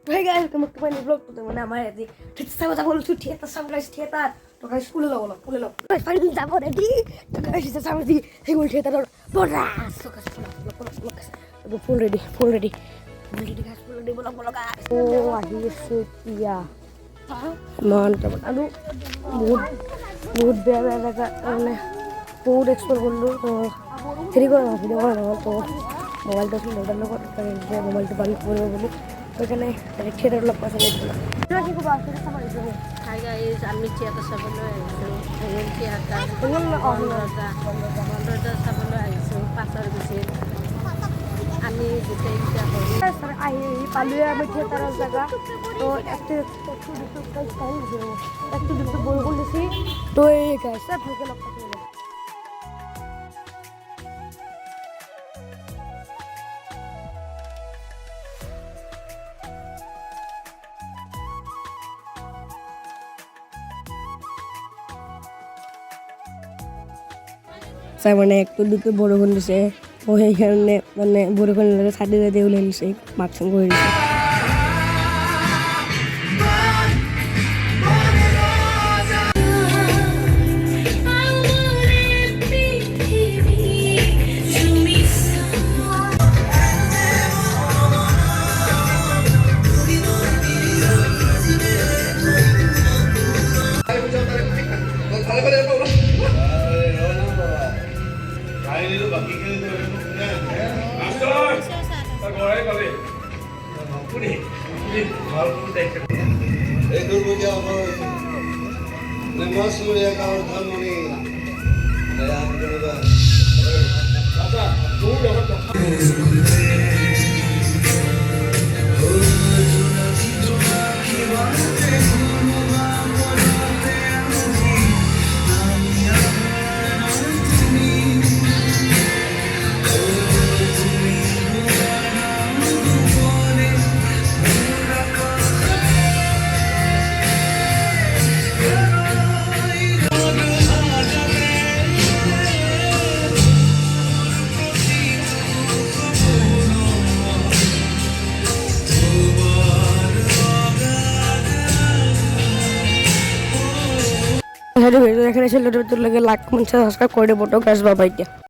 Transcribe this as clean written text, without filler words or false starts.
Hey guys, welcome back to my new vlog. Today I'm ready. Kita sama sama lucu theater, sunrise theater. To guys, pull it up. Guys, finally I'm ready. To guys, kita sama di Hengul theater. Boras. Look guys. Full ready. Full ready guys, full ready. Bola guys. Oh, akhirnya setia. Mantap. Aduh, mood bener kan. Food explore করলো তো free করে video করা তো মোবাইলটা ছিল ওটা লোক করে মোবাইলটা বান্ধ করবো বলে ওখানে থিয়েটার লোক পয়সা লাগছিল না কি খুব আসলে সামনে এসে হাই গাইস আমি থিয়েটার সামনে আইছো হেগেন থিয়েটার হেগেন অনরদা সামনে আইছো পাঁচর বেশি আমি যেতে ইচ্ছা করি স্যার আই পালিয়ে আমি থিয়েটারের জায়গা তো একটু দুটো বল বলেছি তো এই গাইস সব লোকে লোক মানে একটু দুটো বড়খন দিছে ও সেইখানে মানে বড়খন ছাদি ছাদি ওলাই দিছে মাকসিং করে দিছে Ini bagi kita Master, tak boleh kali. Ini hal dek. Itu punya apa? Lemas mulia kau tahu ni. Saya ambil juga. Masa, tunggu dapat. এখানে ছিল তোর লাগে লাখ 50 সাবস্ক্রাইব করে দেবো তো গাছ বাবাইকে